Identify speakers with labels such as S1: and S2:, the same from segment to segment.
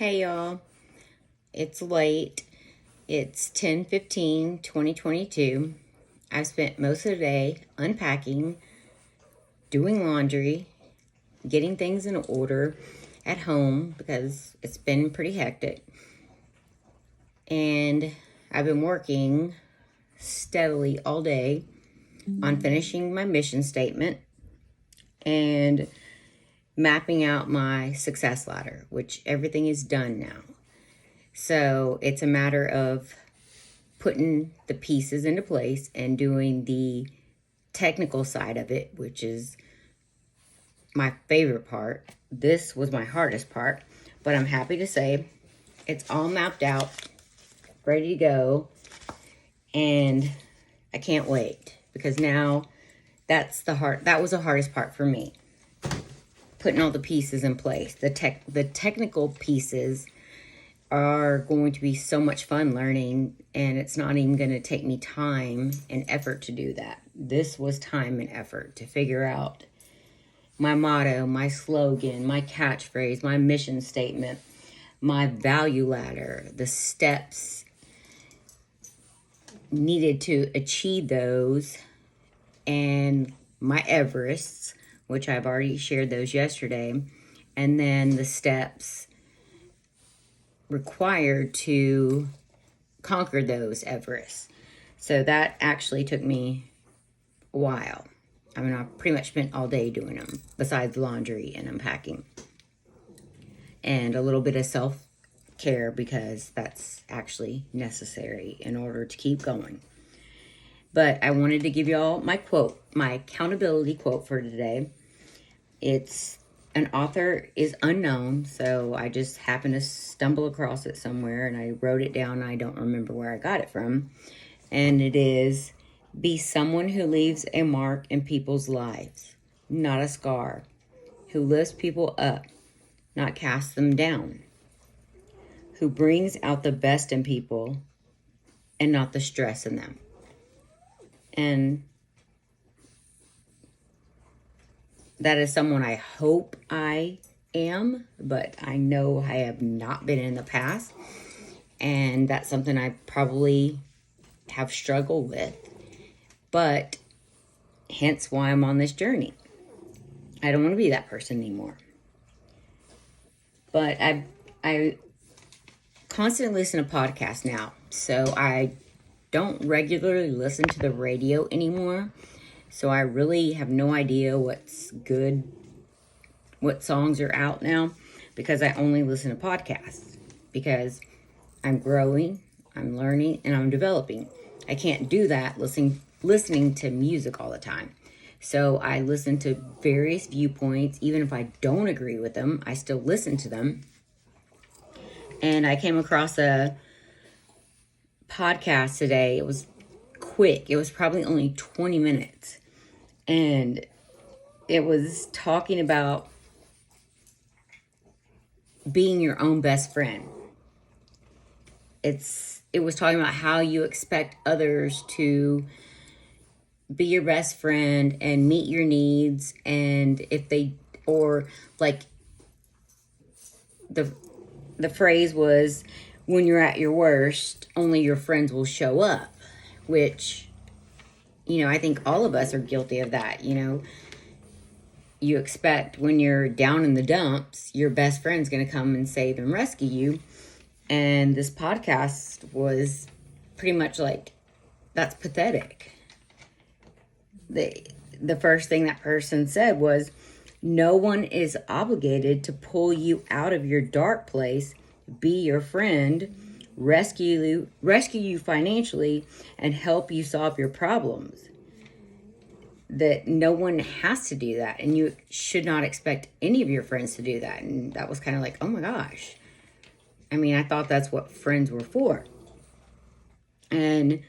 S1: Hey y'all, it's late. It's 10/15/2022. I've spent most of the day unpacking, doing laundry, getting things in order at home because it's been pretty hectic. And I've been working steadily all day on finishing my mission statement and mapping out my success ladder, which everything is done now. So it's a matter of putting the pieces into place and doing the technical side of it, which is my favorite part. This was my hardest part, but I'm happy to say it's all mapped out, ready to go, and I can't wait because now that was the hardest part for me. Putting all the pieces in place. The technical pieces are going to be so much fun learning, and it's not even going to take me time and effort to do that. This was time and effort to figure out my motto, my slogan, my catchphrase, my mission statement, my value ladder, the steps needed to achieve those, and my Everests, which I've already shared those yesterday, and then the steps required to conquer those Everests. So that actually took me a while. I mean, I pretty much spent all day doing them, besides laundry and unpacking. And a little bit of self-care because that's actually necessary in order to keep going. But I wanted to give y'all my quote, my accountability quote for today. It's an author is unknown, so I just happened to stumble across it somewhere, and I wrote it down. I don't remember where I got it from. And it is, be someone who leaves a mark in people's lives, not a scar. Who lifts people up, not casts them down. Who brings out the best in people and not the stress in them. And that is someone I hope I am, but I know I have not been in the past. And that's something I probably have struggled with. But hence why I'm on this journey. I don't want to be that person anymore. But I constantly listen to podcasts now. So I don't regularly listen to the radio anymore. So I really have no idea what's good, what songs are out now, because I only listen to podcasts. Because I'm growing, I'm learning, and I'm developing. I can't do that listening to music all the time. So I listen to various viewpoints. Even if I don't agree with them, I still listen to them. And I came across a podcast today. It was quick. It was probably only 20 minutes. And it was talking about being your own best friend. It was talking about how you expect others to be your best friend and meet your needs, and if they, or like the phrase was, when you're at your worst, only your friends will show up, which, I think all of us are guilty of that. You expect when you're down in the dumps, your best friend's going to come and save and rescue you. And this podcast was pretty much like, that's pathetic. The first thing that person said was, no one is obligated to pull you out of your dark place, be your friend, rescue you financially, and help you solve your problems. That no one has to do that, and you should not expect any of your friends to do that. And that was kind of like, oh my gosh. I mean, I thought that's what friends were for. And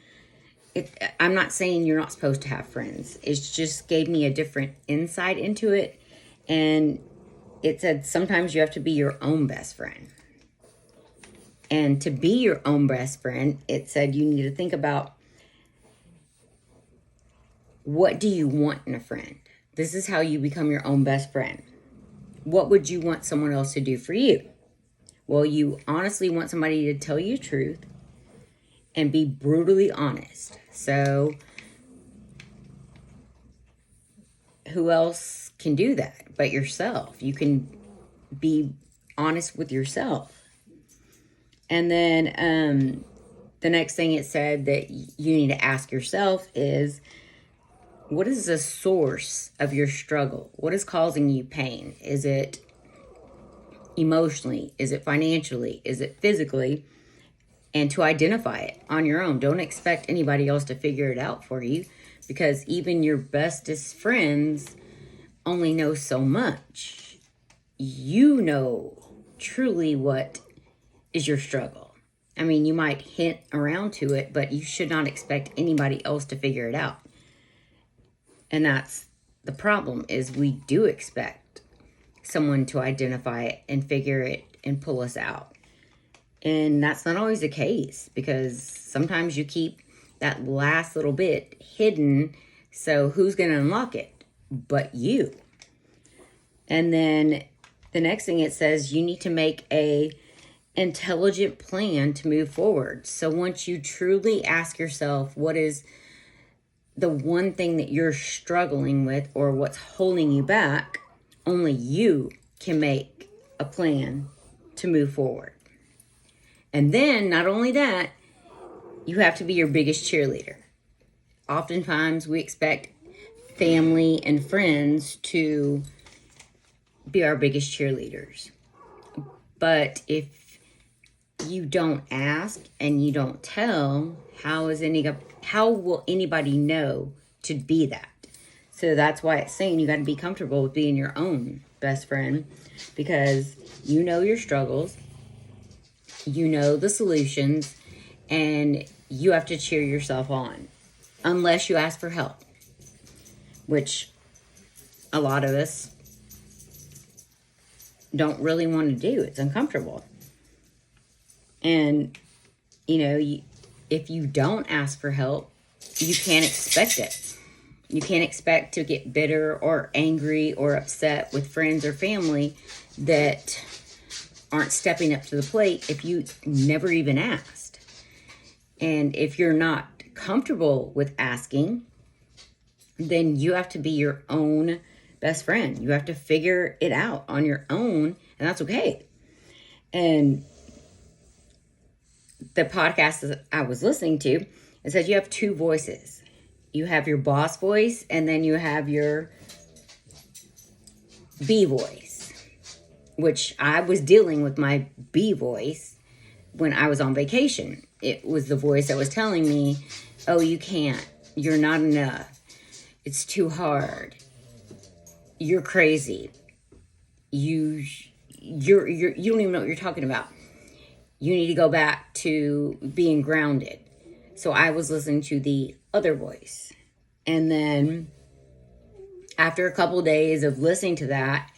S1: I'm not saying you're not supposed to have friends. It just gave me a different insight into it. And it said sometimes you have to be your own best friend. And to be your own best friend, it said you need to think about, what do you want in a friend? This is how you become your own best friend. What would you want someone else to do for you? Well, you honestly want somebody to tell you the truth and be brutally honest. So who else can do that but yourself? You can be honest with yourself. And then the next thing it said that you need to ask yourself is, what is the source of your struggle? What is causing you pain? Is it emotionally? Is it financially? Is it physically? And to identify it on your own. Don't expect anybody else to figure it out for you, because even your bestest friends only know so much. You know truly what is your struggle. I mean, you might hint around to it, but you should not expect anybody else to figure it out. And that's the problem, is we do expect someone to identify it and figure it and pull us out. And that's not always the case, because sometimes you keep that last little bit hidden. So who's going to unlock it but you? And then the next thing it says, you need to make a intelligent plan to move forward. So once you truly ask yourself, what is the one thing that you're struggling with or what's holding you back, only you can make a plan to move forward. And then not only that, you have to be your biggest cheerleader. Oftentimes we expect family and friends to be our biggest cheerleaders. But if you don't ask and you don't tell, how will anybody know to be that? So that's why it's saying you got to be comfortable with being your own best friend, because you know your struggles, you know the solutions, and you have to cheer yourself on, unless you ask for help, which a lot of us don't really want to do. It's uncomfortable. And, if you don't ask for help, you can't expect it. You can't expect to get bitter or angry or upset with friends or family that aren't stepping up to the plate if you never even asked. And if you're not comfortable with asking, then you have to be your own best friend. You have to figure it out on your own, and that's okay. And the podcast that I was listening to, it says you have two voices. You have your boss voice, and then you have your B voice, which I was dealing with my B voice when I was on vacation. It was the voice that was telling me, oh, you can't. You're not enough. It's too hard. You're crazy. You don't even know what you're talking about. You need to go back to being grounded. So I was listening to the other voice. And then after a couple of days of listening to that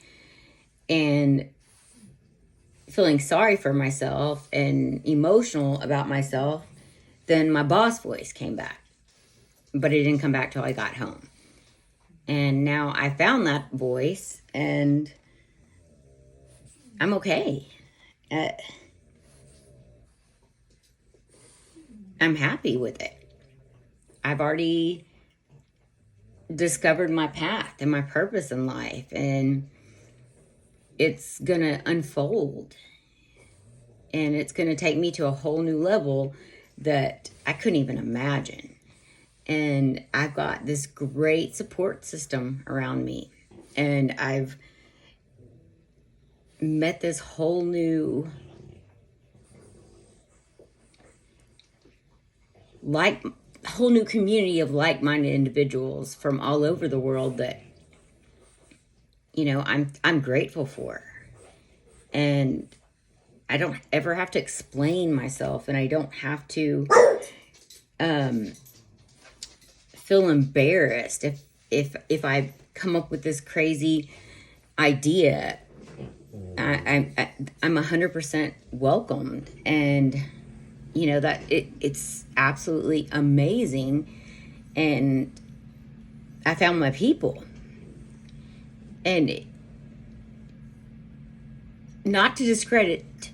S1: and feeling sorry for myself and emotional about myself, then my boss voice came back. But it didn't come back till I got home. And now I found that voice, and I'm okay. I'm happy with it. I've already discovered my path and my purpose in life, and it's gonna unfold, and it's gonna take me to a whole new level that I couldn't even imagine. And I've got this great support system around me, and I've met this whole new community of like-minded individuals from all over the world that I'm grateful for. And I don't ever have to explain myself, and I don't have to feel embarrassed if I come up with this crazy idea. I'm 100% welcomed, and that it's absolutely amazing. And I found my people. And not to discredit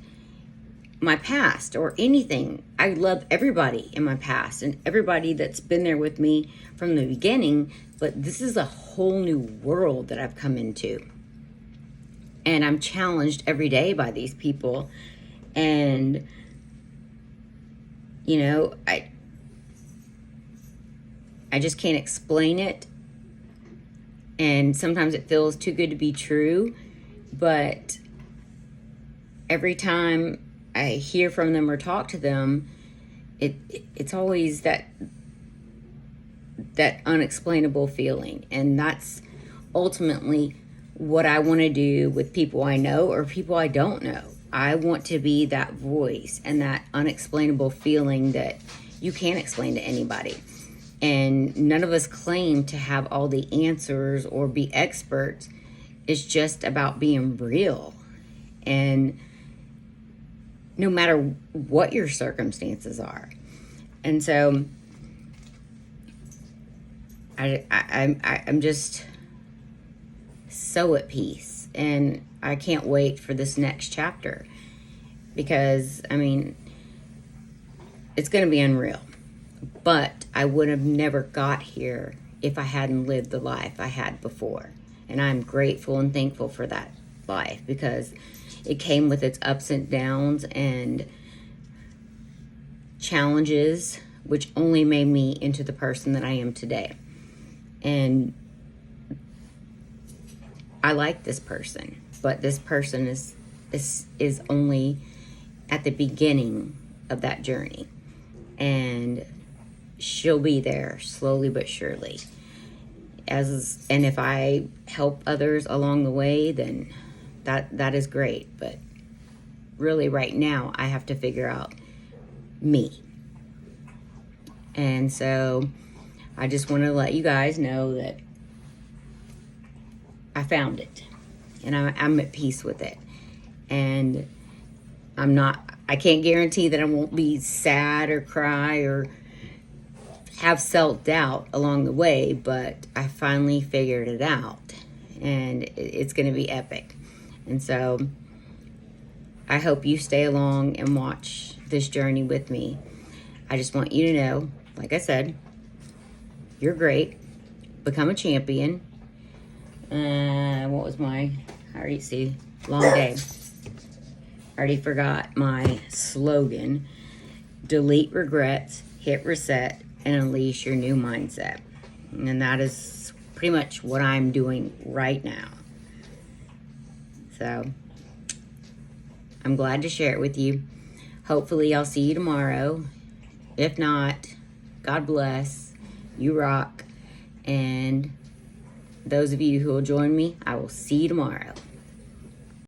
S1: my past or anything. I love everybody in my past and everybody that's been there with me from the beginning, but this is a whole new world that I've come into. And I'm challenged every day by these people. And, you know, I just can't explain it. And sometimes it feels too good to be true. But every time I hear from them or talk to them, it's always that unexplainable feeling. And that's ultimately what I want to do with people I know or people I don't know. I want to be that voice and that unexplainable feeling that you can't explain to anybody. And none of us claim to have all the answers or be experts. It's just about being real. And no matter what your circumstances are. And so I'm just so at peace, and I can't wait for this next chapter, because I mean, it's going to be unreal, but I would have never got here if I hadn't lived the life I had before. And I'm grateful and thankful for that life, because it came with its ups and downs and challenges, which only made me into the person that I am today. And I like this person, but this person is only at the beginning of that journey, and she'll be there slowly but surely. And if I help others along the way, then that is great. But really, right now, I have to figure out me. And so I just want to let you guys know that I found it, and I'm at peace with it. And I can't guarantee that I won't be sad or cry or have self-doubt along the way, but I finally figured it out, and it's going to be epic. And so I hope you stay along and watch this journey with me. I just want you to know, like I said, you're great. Become a champion. What was I already see, long day. I already forgot my slogan. Delete regrets, hit reset, and unleash your new mindset. And that is pretty much what I'm doing right now. So I'm glad to share it with you. Hopefully I'll see you tomorrow. If not, God bless. You rock. And those of you who will join me, I will see you tomorrow.